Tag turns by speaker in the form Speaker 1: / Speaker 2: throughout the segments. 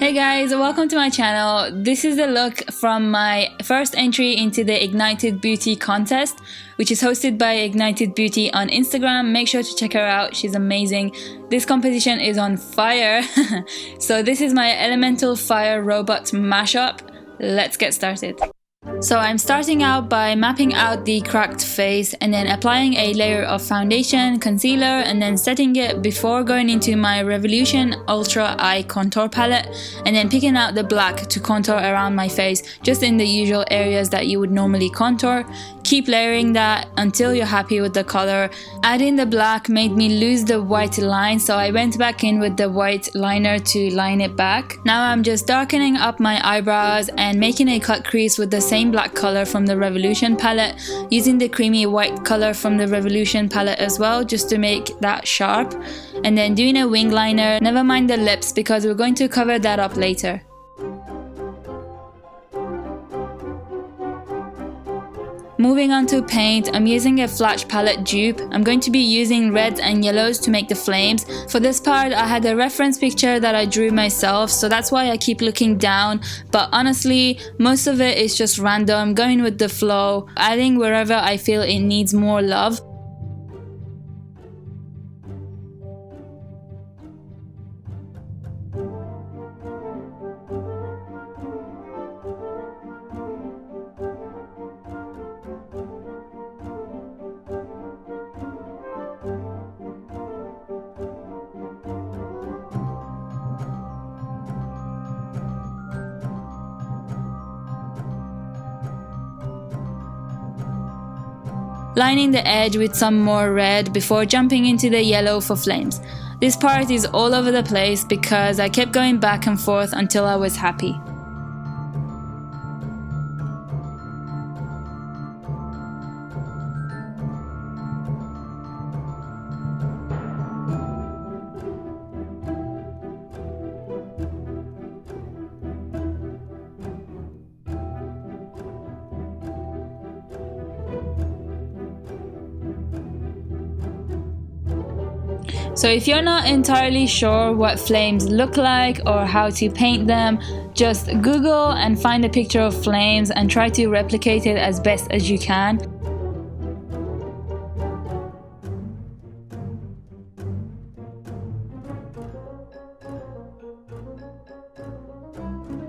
Speaker 1: Hey guys, welcome to my channel. This is the look from my first entry into the Ignited Beauty contest, which is hosted by Ignited Beauty on Instagram. Make sure to check her out, she's amazing. This competition is on fire. So this is my Elemental Fire Robot mashup. Let's get started. So I'm starting out by mapping out the cracked face and then applying a layer of foundation, concealer, and then setting it before going into my Revolution Ultra Eye Contour Palette and then picking out the black to contour around my face, just in the usual areas that you would normally contour. Keep layering that until you're happy with the color. Adding the black made me lose the white line, so I went back in with the white liner to line it back. Now I'm just darkening up my eyebrows and making a cut crease with the same black color from the Revolution palette, using the creamy white color from the Revolution palette as well, just to make that sharp, and then doing a wing liner. Never mind the lips because we're going to cover that up later. Moving on to paint, I'm using a Flash palette dupe. I'm going to be using reds and yellows to make the flames. For this part, I had a reference picture that I drew myself, so that's why I keep looking down. But honestly, most of it is just random, going with the flow, adding wherever I feel it needs more love. Lining the edge with some more red before jumping into the yellow for flames. This part is all over the place because I kept going back and forth until I was happy. So if you're not entirely sure what flames look like or how to paint them, just Google and find a picture of flames and try to replicate it as best as you can.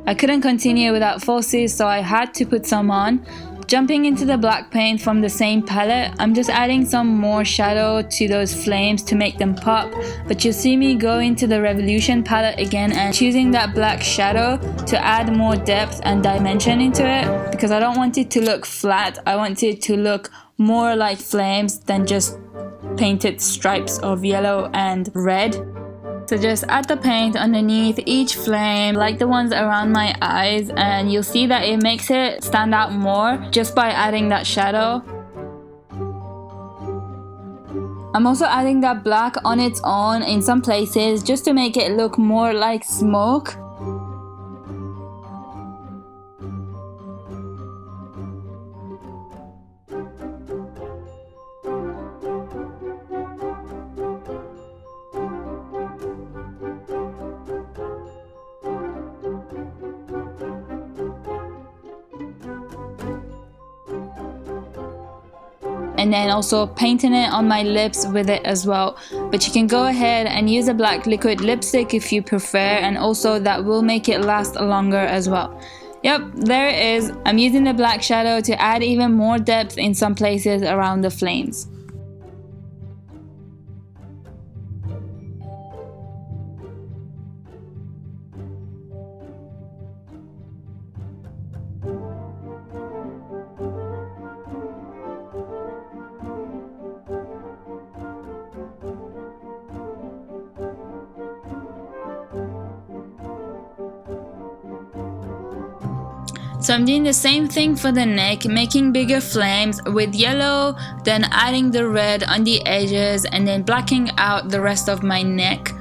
Speaker 1: I couldn't continue without falsies, so I had to put some on. Jumping into the black paint from the same palette, I'm just adding some more shadow to those flames to make them pop, but you'll see me go into the Revolution palette again and choosing that black shadow to add more depth and dimension into it, because I don't want it to look flat. I want it to look more like flames than just painted stripes of yellow and red. So just add the paint underneath each flame, like the ones around my eyes, and you'll see that it makes it stand out more just by adding that shadow. I'm also adding that black on its own in some places just to make it look more like smoke. And then also painting it on my lips with it as well. But you can go ahead and use a black liquid lipstick if you prefer, and also that will make it last longer as well. Yep, there it is. I'm using the black shadow to add even more depth in some places around the flames. So I'm doing the same thing for the neck, making bigger flames with yellow, then adding the red on the edges and then blacking out the rest of my neck.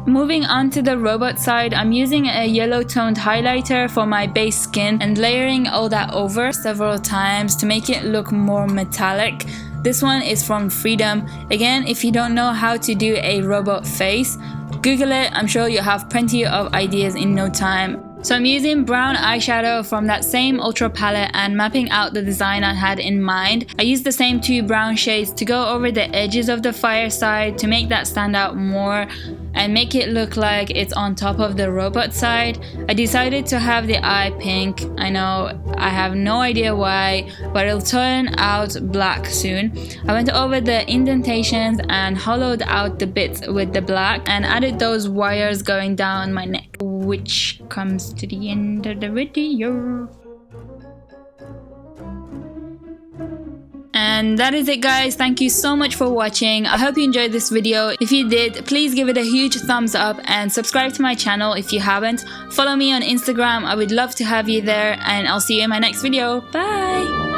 Speaker 1: Moving on to the robot side, I'm using a yellow toned highlighter for my base skin and layering all that over several times to make it look more metallic. This one is from Freedom. Again, if you don't know how to do a robot face, Google it, I'm sure you'll have plenty of ideas in no time. So I'm using brown eyeshadow from that same Ultra palette and mapping out the design I had in mind. I used the same 2 brown shades to go over the edges of the fireside to make that stand out more and make it look like it's on top of the robot side. I decided to have the eye pink. I know, I have no idea why, but it'll turn out black soon. I went over the indentations and hollowed out the bits with the black and added those wires going down my neck, which comes to the end of the video. And that is it, guys. Thank you so much for watching. I hope you enjoyed this video. If you did, please give it a huge thumbs up and subscribe to my channel if you haven't. Follow me on Instagram. I would love to have you there, and I'll see you in my next video. Bye!